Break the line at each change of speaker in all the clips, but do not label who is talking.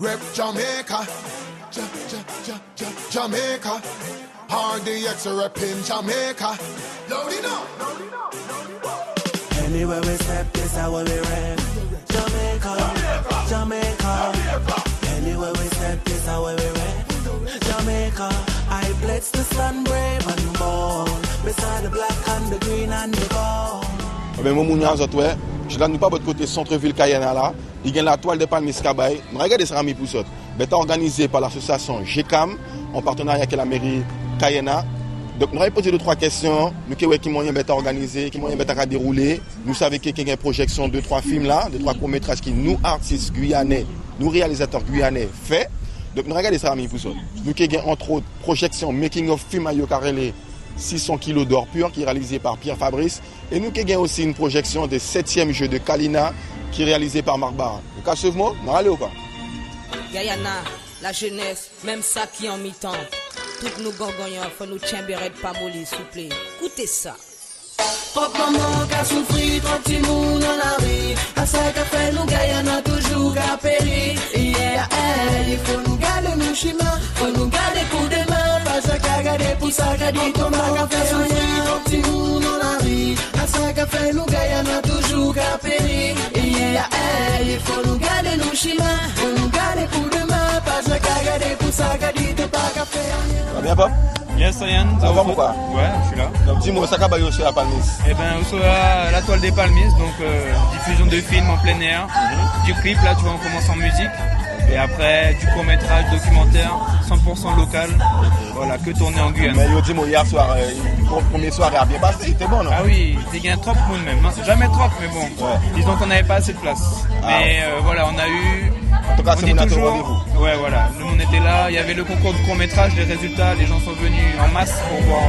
Rep Jamaica, Jamaica. RDX repping Jamaica. Load it up.
Anywhere we step, this how we rap. Jamaica, Jamaica. Anywhere we step, this how we rap. Jamaica, I bless the sun, brave and bold. Beside the black and the green and the gold.
Ben moi moun autres ouais, je là nous pas votre côté centre-ville Cayena là, il y a la toile de Palmis Kabay. Regardez ça ami pour ça. Ben organisé par l'association GECAM en partenariat avec la mairie Cayena. Donc nous avons posé 2-3 questions, nous qui moyen bête organisé, qui moyen bête à dérouler. Nous savons qu'il y a une projection de 3 films là, de 3 courts-métrages qui nous artistes guyanais, nous réalisateurs guyanais fait. Donc nous regardez ça ami pour ça. Nous qui avons entre autres projection making of film à Yokarele 600 kg d'or pur qui est réalisé par Pierre Fabrice. Et nous avons aussi une projection des 7e jeux de Kalina qui est réalisé par Marc Barra. Donc à ce moment, nous allons ou pas?
Guyana, la jeunesse, même ça qui en mi-temps. Toutes nos gorgognons, faut nous tiembérer pas molly, s'il vous plaît. Écoutez ça.
Trop maman qui a souffri, trop petit monde dans la rue. À ça qu'a fait nous Guyana toujours qu'à périr. Et il faut nous garder nos chemins, faut nous garder pour demain. Pas ça qu'à garder pour ça qu'à dire ton maman qui a souffri, trop petit monde dans la rue. À ça qu'a fait nous Guyana toujours qu'à périr. Et il faut nous garder nos chemins, faut nous garder pour demain. Pas ça qu'à garder pour ça qu'à dire ton pas qu'à faire.
Ça va bien pas?
Yes, Ryan,
ça va ou pas?
Ouais, je suis là.
Donc dis-moi, ça va aussi à Palmis?
Eh ben, au Soa, la toile des Palmis, donc diffusion de films en plein air, du clip, là tu vois, on commence en musique, et après du court-métrage, documentaire, 100% local, voilà, que tourné en Guyane.
Mais dis-moi, hier soir, le premier soir a bien passé, c'était bon, non?
Ah oui, il y a un trop de monde même, hein. Jamais trop, mais bon, ouais. Disons qu'on n'avait pas assez de place. Mais voilà, on a eu...
En tout cas, c'est mon
toujours...
rendez-vous.
Ouais, voilà. Nous, on était là. Il y avait le concours de court-métrage, les résultats. Les gens sont venus en masse pour voir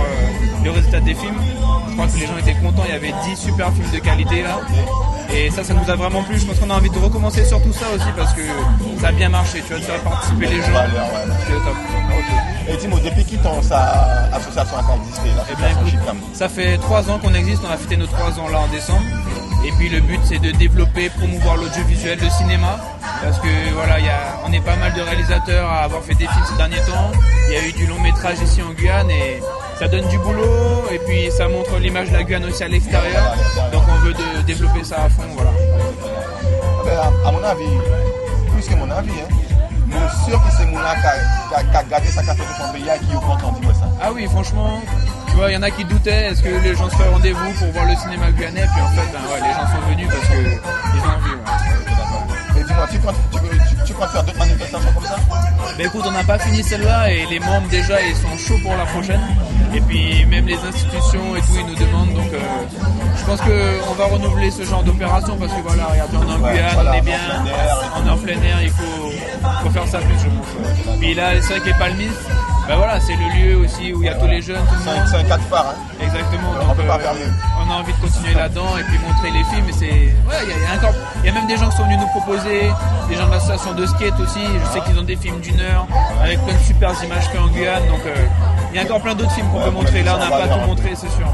les résultats des films. Je crois que les gens étaient contents. Il y avait 10 super films de qualité là. Et ça nous a vraiment plu. Je pense qu'on a envie de recommencer sur tout ça aussi parce que ça a bien marché. Tu vois, de faire participer les gens. C'était au top.
Okay. Et dis-moi, depuis qui ton association a existé là?
Eh bien, écoute, ça fait 3 ans qu'on existe. On a fêté nos 3 ans là en décembre. Et puis le but c'est de développer, promouvoir l'audiovisuel, le cinéma. Parce que voilà, on est pas mal de réalisateurs à avoir fait des films ces derniers temps. Il y a eu du long métrage ici en Guyane et ça donne du boulot. Et puis ça montre l'image de la Guyane aussi à l'extérieur. Donc on veut développer ça à fond, voilà.
À mon avis, plus que mon avis, je suis sûr que c'est mon qui a gardé sa café de son pays et qui est content de ça.
Ah oui, franchement, tu vois, il y en a qui doutaient, est-ce que les gens seraient au rendez-vous pour voir le cinéma guyanais? Puis en fait, les gens sont venus parce qu'ils ont envie. Ouais.
Et dis-moi, tu comptes faire d'autres manifestations comme ça?
Ben écoute, on n'a pas fini celle-là et les membres déjà ils sont chauds pour la prochaine. Et puis même les institutions et tout ils nous demandent, donc je pense qu'on va renouveler ce genre d'opération parce que voilà, regardez, on est en Guyane, voilà, on est bien, on est en plein air, il faut faire ça plus je pense. Puis là c'est vrai que les Palmis, ben voilà, c'est le lieu aussi où il y a tous les jeunes, tout le monde.
C'est un cas de phare, hein.
Exactement,
on peut pas faire mieux.
On a envie de continuer là-dedans et puis montrer les films. Il y a même des gens qui sont venus nous proposer, des gens de l'association de skate aussi. Je sais qu'ils ont des films d'1 heure avec plein de super images faits en Guyane. Donc il y a encore plein d'autres films qu'on peut montrer. Là, on n'a pas tout montré, c'est sûr.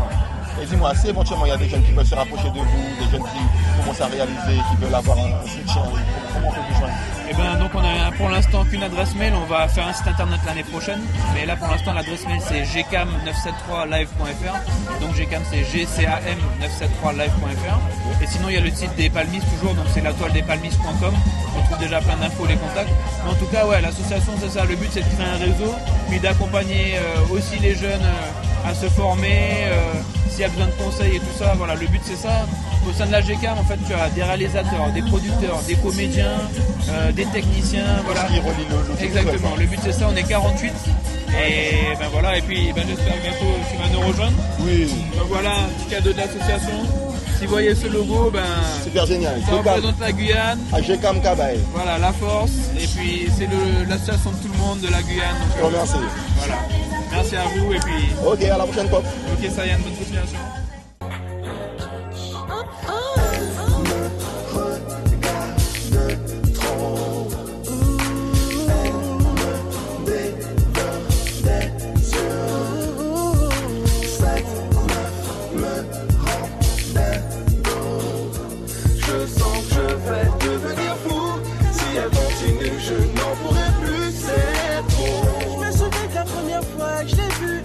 Et dis-moi, si éventuellement il y a des jeunes qui veulent se rapprocher de vous, des jeunes qui commencent à réaliser, qui veulent avoir un soutien, comment on peut vous joindre?
Eh ben, donc on a pour l'instant qu'une adresse mail, on va faire un site internet l'année prochaine, mais là pour l'instant l'adresse mail c'est gcam973live.fr, donc gcam c'est gcam973live.fr, et sinon il y a le site des Palmis toujours, donc c'est latoiledespalmis.com, on trouve déjà plein d'infos, les contacts, mais en tout cas ouais, l'association c'est ça, le but c'est de créer un réseau, puis d'accompagner aussi les jeunes à se former, s'il y a besoin de conseils et tout ça, voilà, le but c'est ça. Au sein de la GECAM, en fait, tu as des réalisateurs, des producteurs, des comédiens, des techniciens, voilà. Exactement. Le but c'est ça. On est 48. Et ben voilà. Et puis, ben j'espère bientôt tu vas nous rejoindre.
Oui.
Donc voilà, un petit cadeau de l'association. Si vous voyez ce logo, ben
super génial.
Ça représente la Guyane.
À GECAM Kabay.
Voilà, la force. Et puis c'est l'association de tout le monde de la Guyane.
Donc, merci.
Voilà. Merci à vous et puis.
Ok, à la prochaine pop.
Ok, ça y est, bonne continuation.
Je sens que je vais devenir fou si elle continue, je n'en
j'en pourrais plus, c'est trop. Je me souviens que la première fois que je l'ai vue,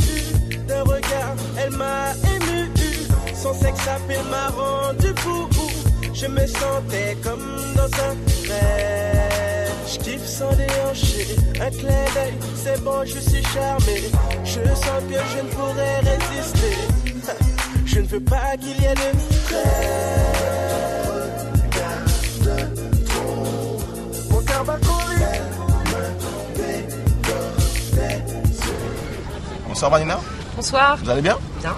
d'un regard, elle m'a ému. Son sexe appel m'a rendu fou. Je me sentais comme dans un rêve. Je kiffe son déhanché, un clin d'œil, c'est bon, je suis charmé. Je sens que je ne pourrais résister. Je ne veux pas qu'il y ait de trêve. Garde trop, mon cœur va courir.
Bonsoir Vanina.
Bonsoir.
Vous allez bien?
Bien.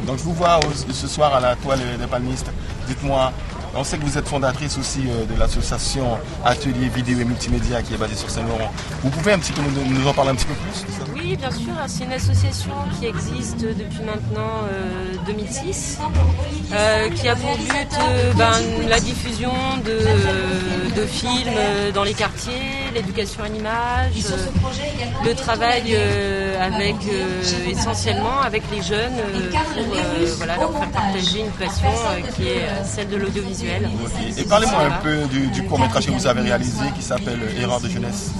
Donc je vous vois ce soir à la toile des palmistes. Dites-moi, on sait que vous êtes fondatrice aussi de l'association Atelier Vidéo et Multimédia qui est basée sur Saint-Laurent. Vous pouvez un petit peu nous en parler un petit peu plus de ça?
Oui, bien sûr. C'est une association qui existe depuis maintenant 2006, qui a pour but la diffusion de films dans les quartiers, l'éducation à l'image, le travail essentiellement avec les jeunes pour leur faire partager une passion qui est celle de l'audiovisuel.
Okay. Et parlez-moi un peu du court-métrage que vous avez réalisé qui s'appelle Erreur de jeunesse.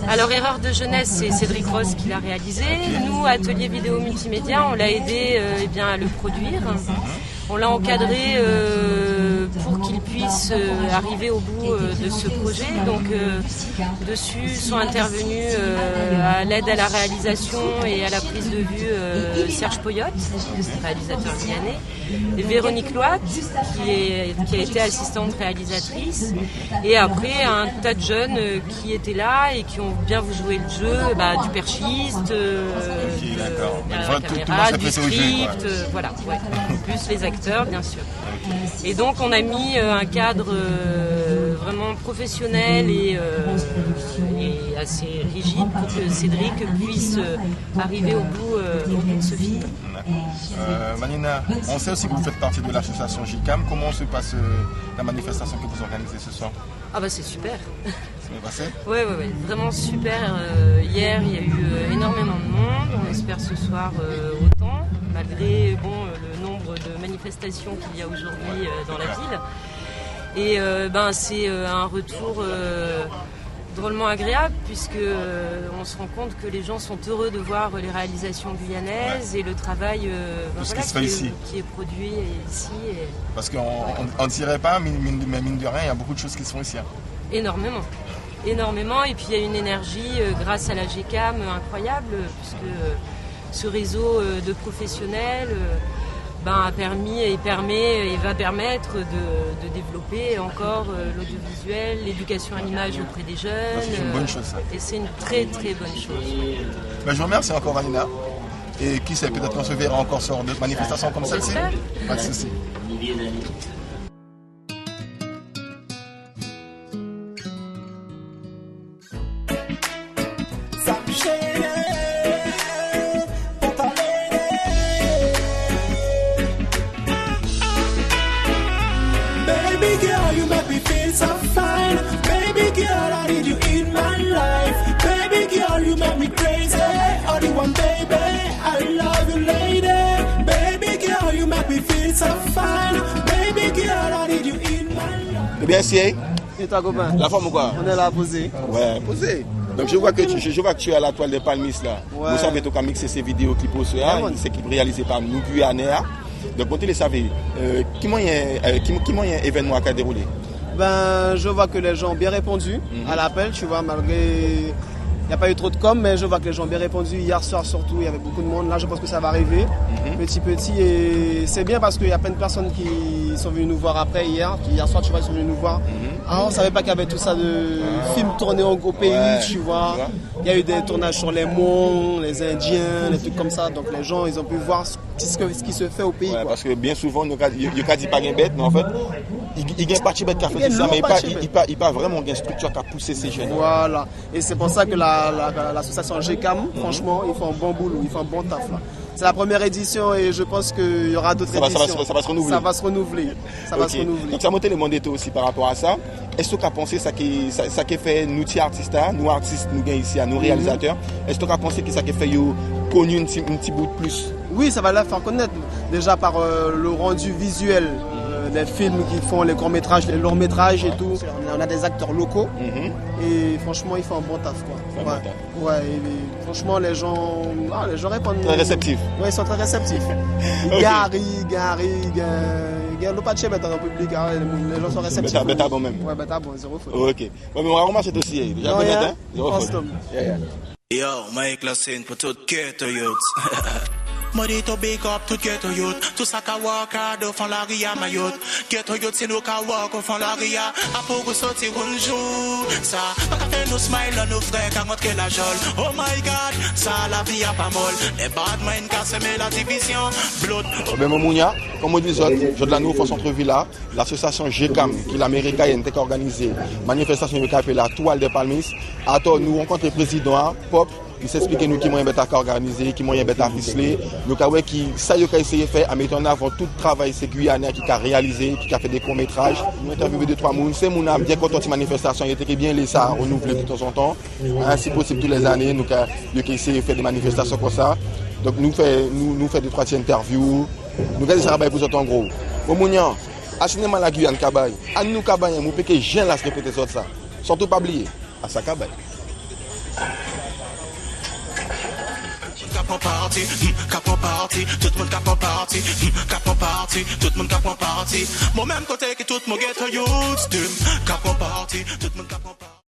Alors Erreur de jeunesse, c'est Cédric Ross qui l'a réalisé. Okay. Nous, Atelier Vidéo Multimédia, on l'a aidé à le produire. On l'a encadré pour qu'il puisse arriver au bout de ce projet. Donc dessus sont intervenus à l'aide à la réalisation et à la prise de vue Serge Poyotte, réalisateur guyanais, et Véronique Loat qui a été assistante réalisatrice, et après un tas de jeunes qui étaient là et qui ont bien joué le jeu, du perchiste, la caméra, du script, plus les acteurs bien sûr. Et donc on a mis un cadre vraiment professionnel et assez rigide pour que Cédric puisse arriver au bout de ce film.
Vanina, on sait aussi que vous faites partie de l'association JCAM. Comment se passe la manifestation que vous organisez ce soir?
Ah bah c'est super.
Ça va passer?
Oui, vraiment super. Hier il y a eu énormément de monde. On espère ce soir autant, malgré le nombre de manifestations qu'il y a aujourd'hui dans la ville. Et c'est un retour drôlement agréable puisque on se rend compte que les gens sont heureux de voir les réalisations guyanaises et le travail qui est produit ici.
Parce qu'on ne dirait pas, mais mine de rien, il y a beaucoup de choses qui se font ici.
Énormément, et puis il y a une énergie grâce à la GCAM incroyable puisque ce réseau de professionnels a permis et permet et va permettre de développer encore l'audiovisuel, l'éducation à l'image auprès des jeunes.
C'est une bonne chose ça.
Et c'est une très très bonne chose.
Je vous remercie encore Vanina. Et qui sait, peut-être qu'on se verra encore sur d'autres manifestations comme celle-ci. Pas de souci.
Eh bien, si,
et toi, copain?
La forme ou quoi?
On est là posé.
Ouais, posé. Donc je vois que tu es à la toile des palmistes là.
Ouais.
Vous savez, tu as mixé ces vidéos clips au soir, c'est qui réalisé par nous Guyanais. Donc vous les savez, comment il y a un événement qui a déroulé?
Je vois que les gens ont bien répondu à l'appel, tu vois, malgré... Il n'y a pas eu trop de com, mais je vois que les gens ont bien répondu. Hier soir surtout, il y avait beaucoup de monde. Là, je pense que ça va arriver petit. Et c'est bien parce qu'il y a plein de personnes qui sont venues nous voir après hier. Hier soir, tu vois, ils sont venus nous voir. On ne savait pas qu'il y avait tout ça de films tournés au pays, tu vois. Il y a eu des tournages sur les Hmong, les Indiens, des trucs comme ça. Donc les gens, ils ont pu voir ce qui se fait au pays.
Ouais, parce que bien souvent, il n'y a pas de bête, mais en fait, il y a pas de bête qui a fait ça, mais il n'y a pas vraiment une structure qui a poussé ces jeunes.
Voilà. Et c'est pour ça que l'association GCAM, franchement, ils font un bon boulot, ils font un bon taf là. C'est la première édition et je pense qu'il y aura d'autres éditions.
Ça va se renouveler.
Ça va se renouveler.
Donc ça monte le monde aussi par rapport à ça. Est-ce que tu as pensé ça qui fait nous artistes, nous ici, nous réalisateurs, est-ce que tu as pensé que ça qui fait connu un petit bout de plus?
Oui, ça va la faire connaître déjà par le rendu visuel les films qu'ils font, les courts-métrages, les longs-métrages et tout. On a des acteurs locaux et franchement, ils font un bon taf, quoi. Ouais, et franchement, les gens répondent.
Très réceptifs.
Ouais, ils sont très réceptifs. Gary, le patch dans le public, les gens sont réceptifs.
Beta bon même.
Ouais, beta bon, zéro faute.
Ok. Ouais, mais on va remarquer aussi. Déjà bonnet, hein? Zéro faute.
Yo, Mike Lassin pour tout ghetto youth. Money to big up tout ghetto youth. Tout ça qu'a walk hard au fond la ria ma youth. Ghetto youth c'est nous qu'a walk au fond la ria. A pour vous sortir un jour. Ça, pas qu'à faire nous smile à nos frères qu'a montré la jolle. Oh my God, ça la vie a pas molle. Les bad men qu'a semé la division. Blood.
Ben Mounia, comme on dit, je de la nouveau centre-ville là, l'association GECAM, qui est l'américaine, qui a organisé manifestation qui appelle la toile des Palmis. À toi, nous rencontrons le président Pop. Il s'explique nous qui moyen bêta organisé, qui moyen bêta ficelé. Nous avons qui ça y a essayé de faire, en mettant en avant tout le travail sécuritaire qui a réalisé, qui a fait des courts-métrages. Nous avons interviewé 2-3 personnes. C'est mon âme bien content de la manifestation. Il était bien laissé à renouveler de temps en temps. Si possible, toutes les années, nous avons essayé de faire des manifestations comme ça. Donc nous faisons 2-3 interviews. Nous avons travaillé pour ça en gros. Au Mounian, à cinéma la Guyane Kabaye, à nous Kabaye, nous péquez gens là se répéter ça. Surtout pas oublier, à sa Kabaye.
Cap en party, tout le monde cap en party, tout le monde cap en party. Moi même côté que tout mon ghetto youth, cap en party, tout le monde cap en party.